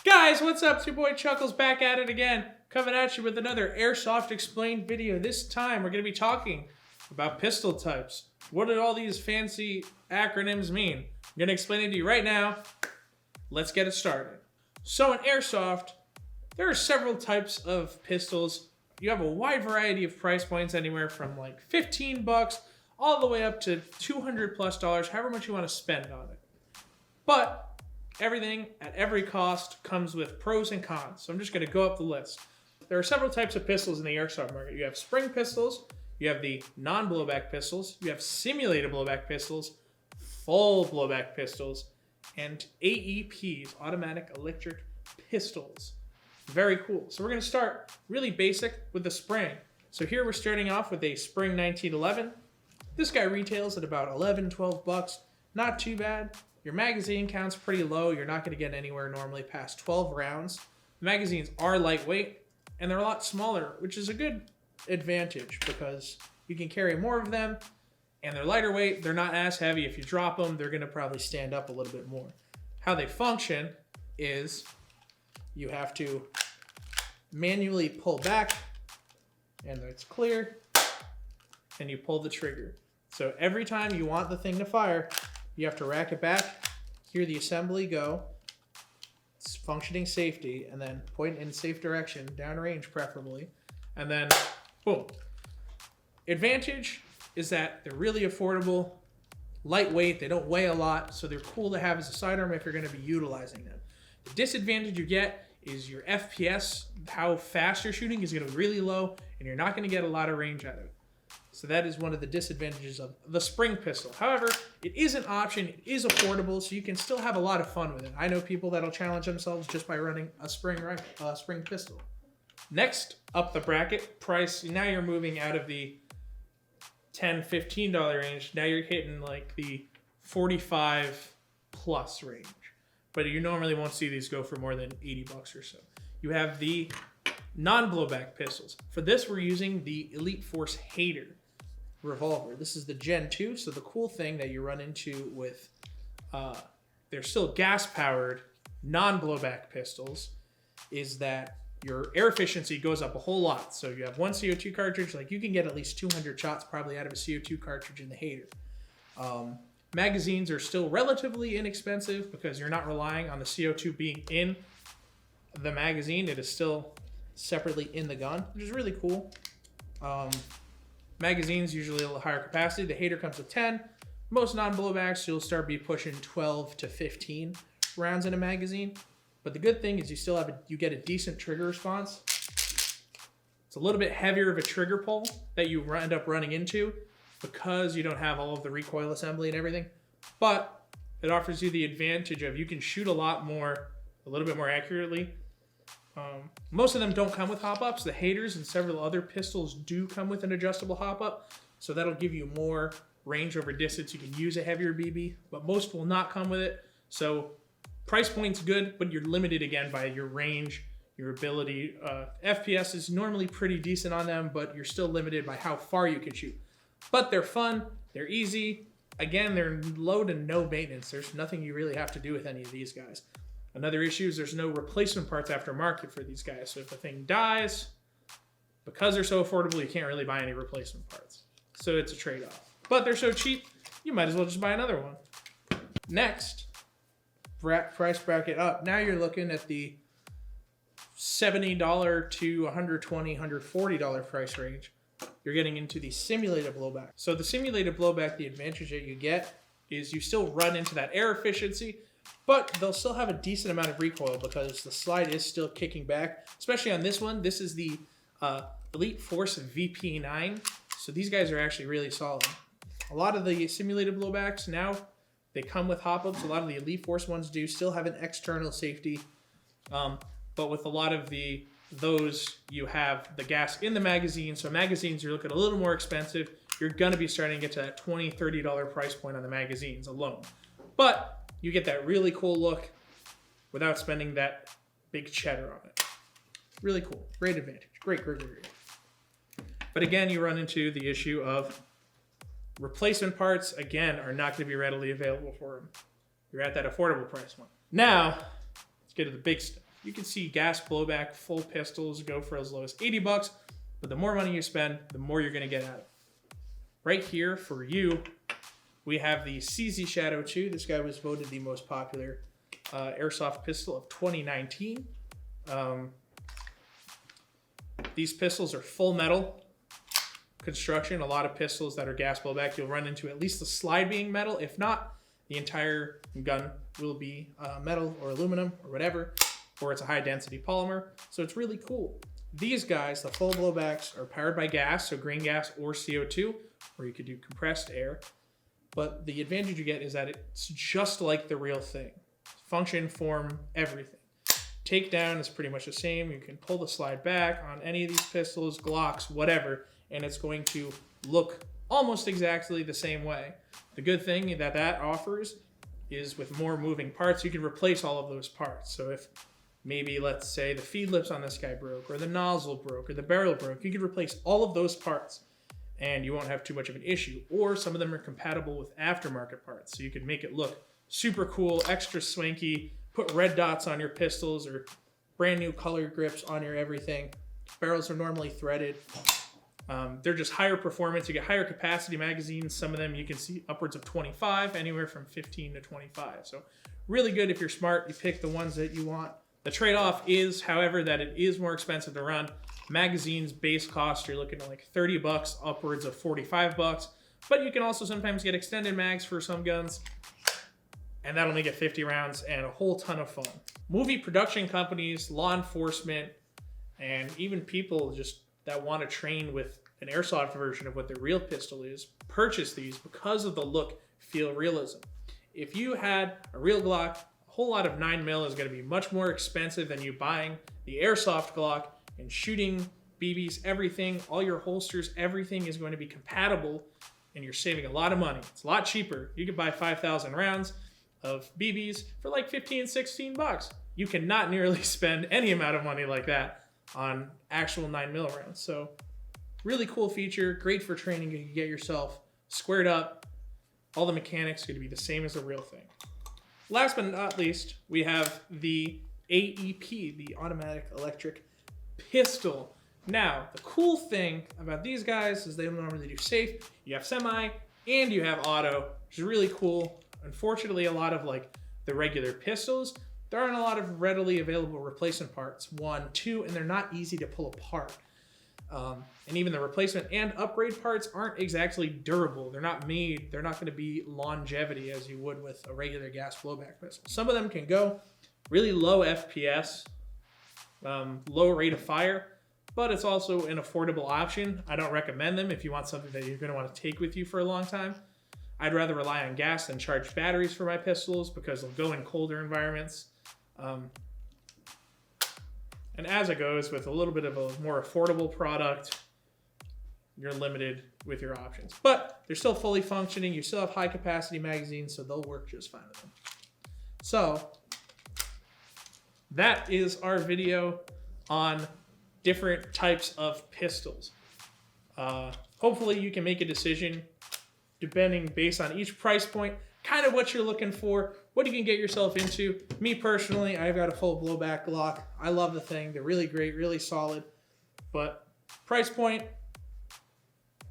Guys, what's up? It's your boy Chuckles back at it again, coming at you with another Airsoft Explained video. This time we're going to be talking about pistol types. What do all these fancy acronyms mean? I'm going to explain it to you right now. Let's get it started. So in Airsoft, there are several types of pistols. You have a wide variety of price points, anywhere from like 15 bucks all the way up to $200+, however much you want to spend on it. But everything at every cost comes with pros and cons. So I'm just going to go up the list. There are several types of pistols in the airsoft market. You have spring pistols, you have the non-blowback pistols, you have simulated blowback pistols, full blowback pistols, and AEPs, automatic electric pistols. Very cool. So we're going to start really basic with the spring. So here we're starting off with a spring 1911. This guy retails at about 11, 12 bucks. Not too bad. Your magazine count's pretty low. You're not going to get anywhere normally past 12 rounds. The magazines are lightweight, and they're a lot smaller, which is a good advantage because you can carry more of them, and they're lighter weight. They're not as heavy. If you drop them, they're going to probably stand up a little bit more. How they function is you have to manually pull back, and it's clear, and you pull the trigger. So every time you want the thing to fire, you have to rack it back, hear the assembly go, it's functioning safety, and then point in safe direction, downrange preferably, and then boom. Advantage is that they're really affordable, lightweight, they don't weigh a lot, so they're cool to have as a sidearm if you're going to be utilizing them. The disadvantage you get is your FPS, how fast you're shooting, is going to be really low, and you're not going to get a lot of range out of it. So that is one of the disadvantages of the spring pistol. However, it is an option, it is affordable, so you can still have a lot of fun with it. I know people that'll challenge themselves just by running a spring pistol. Next up the bracket, price, now you're moving out of the $10, $15 range. Now you're hitting like the 45 plus range. But you normally won't see these go for more than 80 bucks or so. You have the non-blowback pistols. For this, we're using the Elite Force Hater revolver. This is the Gen 2, so the cool thing that you run into with, they're still gas-powered non-blowback pistols, is that your air efficiency goes up a whole lot. So you have one CO2 cartridge, like you can get at least 200 shots probably out of a CO2 cartridge in the Hater. Magazines are still relatively inexpensive because you're not relying on the CO2 being in the magazine. It is still separately in the gun, which is really cool. Magazines usually a little higher capacity. The Hater comes with 10. Most non-blowbacks, you'll start be pushing 12 to 15 rounds in a magazine. But the good thing is you still have you get a decent trigger response. It's a little bit heavier of a trigger pull that you end up running into because you don't have all of the recoil assembly and everything. But it offers you the advantage of you can shoot a lot more, a little bit more accurately. Most of them don't come with hop-ups. The Haters and several other pistols do come with an adjustable hop-up, so that'll give you more range over distance. You can use a heavier BB, but most will not come with it. So price point's good, but you're limited again by your range, your ability. FPS is normally pretty decent on them, but you're still limited by how far you can shoot. But they're fun, they're easy. Again, they're low to no maintenance. There's nothing you really have to do with any of these guys. Another issue is there's no replacement parts aftermarket for these guys. So if the thing dies, because they're so affordable, you can't really buy any replacement parts. So it's a trade-off. But they're so cheap, you might as well just buy another one. Next, price bracket up. Now you're looking at the $70 to $120, $140 price range. You're getting into the simulated blowback. So the simulated blowback, the advantage that you get is you still run into that air efficiency, but they'll still have a decent amount of recoil because the slide is still kicking back, especially on this one. This is the Elite Force VP9. So these guys are actually really solid. A lot of the simulated blowbacks now, they come with hop-ups. A lot of the Elite Force ones do still have an external safety. But with a lot of those, you have the gas in the magazine. So magazines, you're looking a little more expensive. You're going to be starting to get to that $20, $30 price point on the magazines alone. But you get that really cool look without spending that big cheddar on it. Really cool. Great advantage. Great. But again, you run into the issue of replacement parts, again, are not going to be readily available for them. You're at that affordable price point. Now, let's get to the big stuff. You can see gas blowback full pistols go for as low as 80 bucks, but the more money you spend, the more you're gonna get out of it. Right here for you, we have the CZ Shadow 2. This guy was voted the most popular airsoft pistol of 2019. These pistols are full metal construction. A lot of pistols that are gas blowback, you'll run into at least the slide being metal. If not, the entire gun will be metal or aluminum or whatever, or it's a high density polymer. So it's really cool. These guys, the Fullblowbacks, are powered by gas, so green gas or CO2, or you could do compressed air. But the advantage you get is that it's just like the real thing. Function, form, everything. Takedown is pretty much the same. You can pull the slide back on any of these pistols, Glocks, whatever, and it's going to look almost exactly the same way. The good thing that that offers is with more moving parts, you can replace all of those parts. So if maybe, let's say, the feed lips on this guy broke, or the nozzle broke, or the barrel broke, you can replace all of those parts and you won't have too much of an issue. Or some of them are compatible with aftermarket parts, so you can make it look super cool, extra swanky, put red dots on your pistols or brand new color grips on your everything. Barrels are normally threaded. They're just higher performance. You get higher capacity magazines. Some of them you can see upwards of 25, anywhere from 15 to 25. So really good if you're smart. You pick the ones that you want. The trade-off is, however, that it is more expensive to run. Magazines base cost, you're looking at like 30 bucks, upwards of 45 bucks. But you can also sometimes get extended mags for some guns, and that'll make it 50 rounds and a whole ton of fun. Movie production companies, law enforcement, and even people just that want to train with an airsoft version of what their real pistol is, purchase these because of the look, feel, realism. If you had a real Glock, a whole lot of 9mm is going to be much more expensive than you buying the airsoft Glock and shooting BBs, everything, all your holsters, everything is going to be compatible, and you're saving a lot of money. It's a lot cheaper. You could buy 5,000 rounds of BBs for like 15, 16 bucks. You cannot nearly spend any amount of money like that on actual 9mm rounds. So really cool feature, great for training. You can get yourself squared up. All the mechanics are going to be the same as the real thing. Last but not least, we have the AEP, the automatic electric pistol. Now, the cool thing about these guys is they don't normally do safe. You have semi and you have auto, which is really cool. Unfortunately, a lot of like the regular pistols, there aren't a lot of readily available replacement parts. 1, 2, and they're not easy to pull apart. And even the replacement and upgrade parts aren't exactly durable. They're not made, they're not going to be longevity as you would with a regular gas blowback pistol. Some of them can go really low FPS, low rate of fire, but it's also an affordable option. I don't recommend them if you want something that you're going to want to take with you for a long time. I'd rather rely on gas than charged batteries for my pistols because they'll go in colder environments. And as it goes with a little bit of a more affordable product, you're limited with your options. But they're still fully functioning. You still have high capacity magazines, so they'll work just fine with them. So that is our video on different types of pistols. Hopefully you can make a decision depending based on each price point, kind of what you're looking for, what you can get yourself into. Me personally, I've got a Fullblowback Glock. I love the thing. They're really great, really solid. But price point,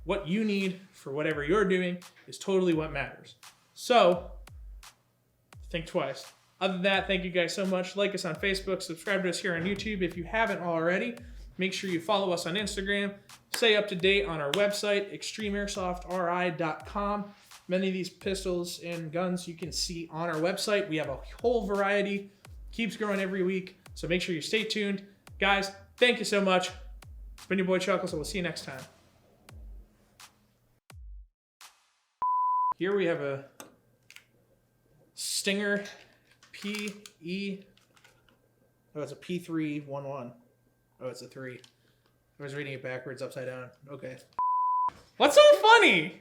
what you need for whatever you're doing is totally what matters. So think twice. Other than that, thank you guys so much. Like us on Facebook, subscribe to us here on YouTube if you haven't already. Make sure you follow us on Instagram. Stay up to date on our website, extremeairsoftri.com. Many of these pistols and guns you can see on our website. We have a whole variety. Keeps growing every week. So make sure you stay tuned. Guys, thank you so much. It's been your boy Chuckles, and we'll see you next time. Here we have a Stinger PE. Oh, it's a P311. Oh, it's a 3. I was reading it backwards, upside down. Okay. What's so funny?